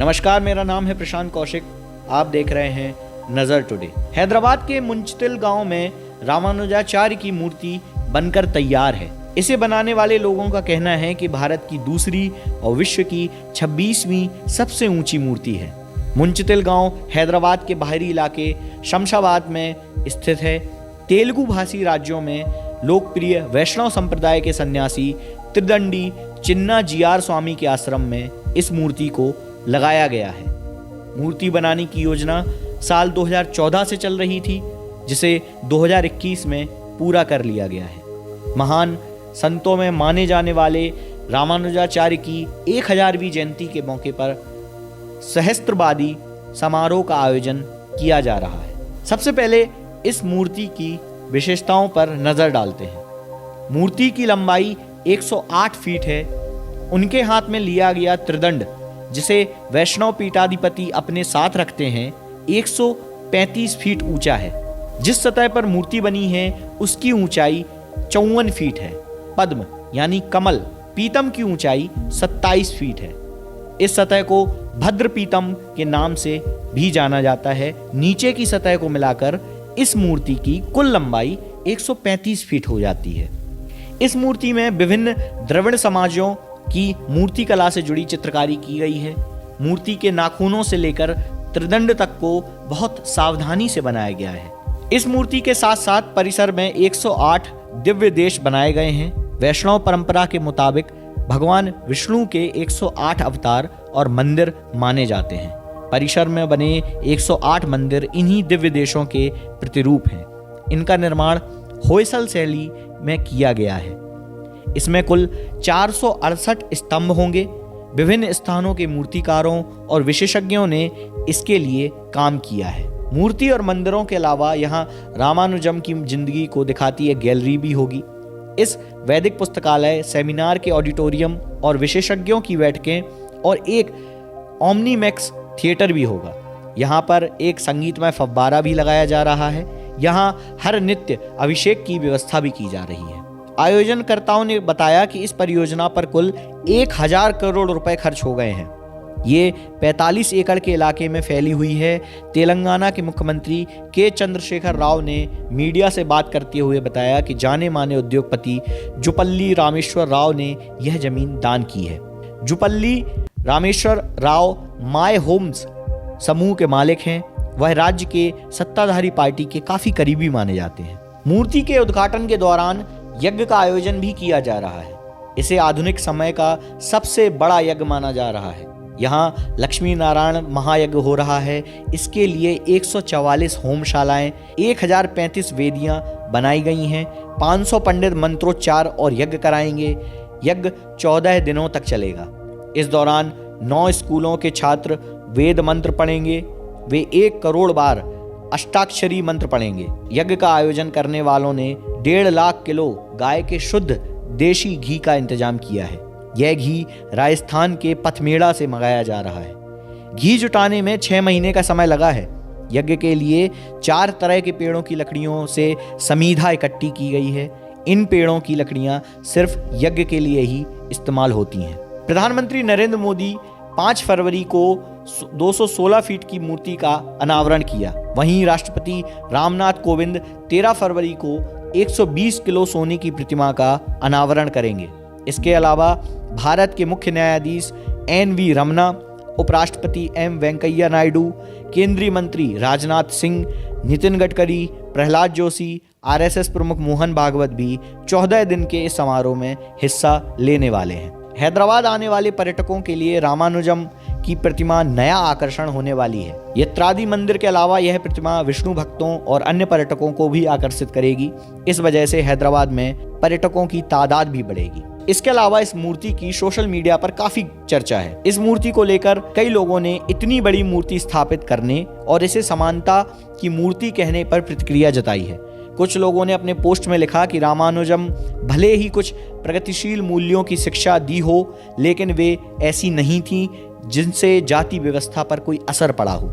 नमस्कार, मेरा नाम है प्रशांत कौशिक। आप देख रहे हैं नजर टुडे। हैदराबाद के मुंचतिल गांव में रामानुजाचार्य की मूर्ति बनकर तैयार है। इसे बनाने वाले लोगों का कहना है कि भारत की दूसरी और विश्व की 26वीं सबसे ऊंची मूर्ति है। मुंचतिल गांव हैदराबाद के बाहरी इलाके शमशाबाद में स्थित है। तेलुगु भाषी राज्यों में लोकप्रिय वैष्णव संप्रदाय के सन्यासी त्रिदंडी चिन्ना जीआर स्वामी के आश्रम में इस मूर्ति को लगाया गया है। मूर्ति बनाने की योजना साल 2014 से चल रही थी, जिसे 2021 में पूरा कर लिया गया है। महान संतों में माने जाने वाले रामानुजाचार्य की 1000वीं जयंती के मौके पर सहस्त्रवादी समारोह का आयोजन किया जा रहा है। सबसे पहले इस मूर्ति की विशेषताओं पर नजर डालते हैं। मूर्ति की लंबाई 108 फीट है। उनके हाथ में लिया गया त्रिदंड, जिसे वैष्णव पीठाधिपति अपने साथ रखते हैं, 135 फीट ऊंचा है। जिस सतह पर मूर्ति बनी है उसकी ऊंचाई 54 फीट है। पद्म यानी कमल पीतम की ऊंचाई 27 फीट है। इस सतह को भद्र पीतम के नाम से भी जाना जाता है। नीचे की सतह को मिलाकर इस मूर्ति की कुल लंबाई 135 फीट हो जाती है। इस मूर्ति में विभिन्न द्रविड़ समाजों की मूर्ति कला से जुड़ी चित्रकारी की गई है। मूर्ति के नाखूनों से लेकर त्रिदंड तक को बहुत सावधानी से बनाया गया है। इस मूर्ति के साथ साथ परिसर में 108 दिव्य देश बनाए गए हैं। वैष्णव परंपरा के मुताबिक भगवान विष्णु के 108 अवतार और मंदिर माने जाते हैं। परिसर में बने 108 मंदिर इन्हीं दिव्य देशों के प्रतिरूप हैं। इनका निर्माण होयसल शैली में किया गया है। इसमें कुल 468 स्तंभ होंगे। विभिन्न स्थानों के मूर्तिकारों और विशेषज्ञों ने इसके लिए काम किया है। मूर्ति और मंदिरों के अलावा यहाँ रामानुजम की जिंदगी को दिखाती एक गैलरी भी होगी। इस वैदिक पुस्तकालय, सेमिनार के ऑडिटोरियम और विशेषज्ञों की बैठकें और एक ओमनीमैक्स थिएटर भी होगा। यहाँ पर एक संगीतमय फव्वारा भी लगाया जा रहा है। यहाँ हर नित्य अभिषेक की व्यवस्था भी की जा रही है। आयोजनकर्ताओं ने बताया कि इस परियोजना पर कुल 1000 करोड़ रुपए खर्च हो गए हैं। ये 45 एकड़ के इलाके में फैली हुई है। तेलंगाना के मुख्यमंत्री के चंद्रशेखर राव ने मीडिया से बात करते हुए बताया कि जाने माने उद्योगपति जुपल्ली रामेश्वर राव ने यह जमीन दान की है। जुपल्ली रामेश्वर राव माय होम्स समूह के मालिक हैं। वह राज्य के सत्ताधारी पार्टी के काफी करीबी माने जाते हैं। मूर्ति के उद्घाटन के दौरान यज्ञ का आयोजन भी किया जा रहा है। इसे आधुनिक समय का सबसे बड़ा यज्ञ माना जा रहा है। यहाँ लक्ष्मी नारायण महायज्ञ हो रहा है। इसके लिए 144 होमशालाएं, 1035 वेदियां बनाई गई हैं। 500 पंडित मंत्रोच्चार और यज्ञ कराएंगे। यज्ञ 14 दिनों तक चलेगा। इस दौरान 9 स्कूलों के छात्र वेद मंत्र पढ़ेंगे। वे 1 करोड़ बार अष्टाक्षरी मंत्र पढ़ेंगे। यज्ञ का आयोजन करने वालों ने 1.5 लाख किलो गाय के शुद्ध देशी घी का इंतजाम किया है। यह घी राजस्थान के पथमेड़ा से मंगाया जा रहा है। घी जुटाने में 6 महीने का समय लगा है। यज्ञ के लिए 4 तरह के पेड़ों की लकड़ियों से समीधा इकट्ठी की गई है। इन पेड़ों की लकड़ियां सिर्फ यज्ञ के लिए ही इस्तेमाल होती हैं। प्रधानमंत्री नरेंद्र मोदी 5 फरवरी को 216 फीट की मूर्ति का अनावरण किया। वहीं राष्ट्रपति रामनाथ कोविंद 13 फरवरी को 120 किलो सोने की प्रतिमा का अनावरण करेंगे। इसके अलावा भारत के मुख्य न्यायाधीश NV रमना, उपराष्ट्रपति M वेंकैया नायडू, केंद्रीय मंत्री राजनाथ सिंह, नितिन गडकरी, प्रहलाद जोशी, RSS प्रमुख मोहन भागवत भी 14 दिन के इस समारोह में हिस्सा लेने वाले हैं। हैदराबाद आने वाले पर्यटकों के लिए रामानुजम की प्रतिमा नया आकर्षण होने वाली है। यत्रादि मंदिर के अलावा यह प्रतिमा विष्णु भक्तों और अन्य पर्यटकों को भी आकर्षित करेगी। इस वजह से हैदराबाद में पर्यटकों की तादाद भी बढ़ेगी। इसके अलावा इस मूर्ति की सोशल मीडिया पर काफी चर्चा है। इस मूर्ति को लेकर कई लोगों ने इतनी बड़ी मूर्ति स्थापित करने और इसे समानता की मूर्ति कहने पर प्रतिक्रिया जताई है। कुछ लोगों ने अपने पोस्ट में लिखा कि रामानुजम भले ही कुछ प्रगतिशील मूल्यों की शिक्षा दी हो, लेकिन वे ऐसी नहीं थी जिनसे जाति व्यवस्था पर कोई असर पड़ा हो।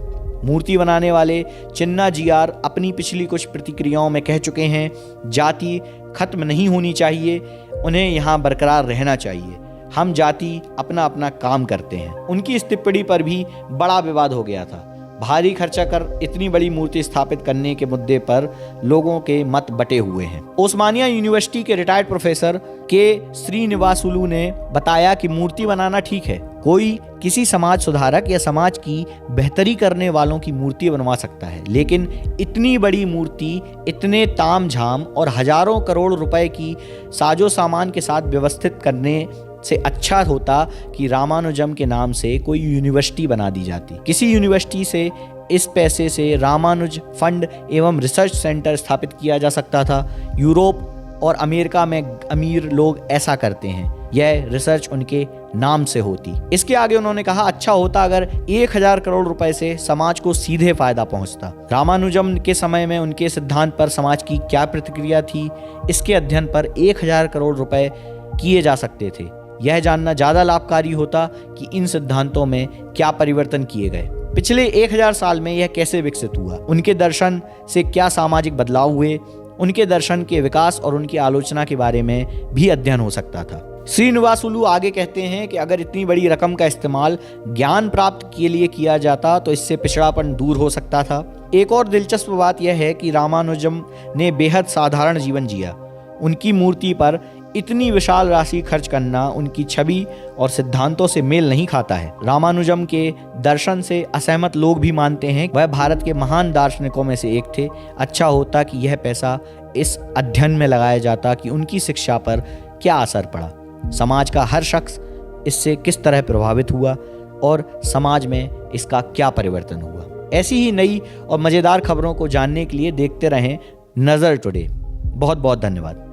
मूर्ति बनाने वाले चिन्ना जीआर अपनी पिछली कुछ प्रतिक्रियाओं में कह चुके हैं, जाति खत्म नहीं होनी चाहिए, उन्हें यहाँ बरकरार रहना चाहिए। हम जाति अपना अपना काम करते हैं। उनकी इस टिप्पणी पर भी बड़ा विवाद हो गया था। भारी खर्चा कर इतनी बड़ी मूर्ति स्थापित करने के मुद्दे पर लोगों के मत बटे हुए हैं। ओस्मानिया यूनिवर्सिटी के रिटायर्ड प्रोफेसर के श्रीनिवासुलु ने बताया कि मूर्ति बनाना ठीक है, कोई किसी समाज सुधारक या समाज की बेहतरी करने वालों की मूर्ति बनवा सकता है, लेकिन इतनी बड़ी मूर्ति इतने तामझाम और हजारों करोड़ रुपए की साजो सामान के साथ व्यवस्थित करने से अच्छा होता कि रामानुजम के नाम से कोई यूनिवर्सिटी बना दी जाती। किसी यूनिवर्सिटी से इस पैसे से रामानुज फंड एवं रिसर्च सेंटर स्थापित किया जा सकता था। यूरोप और अमेरिका में अमीर लोग ऐसा करते हैं, यह रिसर्च उनके नाम से होती। इसके आगे उन्होंने कहा, अच्छा होता अगर 1000 करोड़ रुपए से समाज को सीधे फायदा पहुंचता। रामानुजम के समय में उनके सिद्धांत पर समाज की क्या प्रतिक्रिया थी, इसके अध्ययन पर 1000 करोड़ रुपए किए जा सकते थे। यह जानना ज्यादा लाभकारी होता कि इन सिद्धांतों में क्या परिवर्तन किए गए, पिछले 1000 साल में यह कैसे विकसित हुआ, उनके दर्शन से क्या सामाजिक बदलाव हुए, उनके दर्शन के विकास और उनकी आलोचना के बारे में भी अध्ययन हो सकता था। श्रीनिवासुलु आगे कहते हैं कि अगर इतनी बड़ी रकम का इस्तेमाल ज्ञान प्राप्त के लिए किया जाता तो इससे पिछड़ापन दूर हो सकता था। एक और दिलचस्प बात यह है कि रामानुजम ने बेहद साधारण जीवन जिया। उनकी मूर्ति पर इतनी विशाल राशि खर्च करना उनकी छवि और सिद्धांतों से मेल नहीं खाता है। रामानुजम के दर्शन से असहमत लोग भी मानते हैं वह भारत के महान दार्शनिकों में से एक थे। अच्छा होता कि यह पैसा इस अध्ययन में लगाया जाता कि उनकी शिक्षा पर क्या असर पड़ा, समाज का हर शख्स इससे किस तरह प्रभावित हुआ और समाज में इसका क्या परिवर्तन हुआ। ऐसी ही नई और मज़ेदार खबरों को जानने के लिए देखते रहें नज़र टुडे। बहुत बहुत धन्यवाद।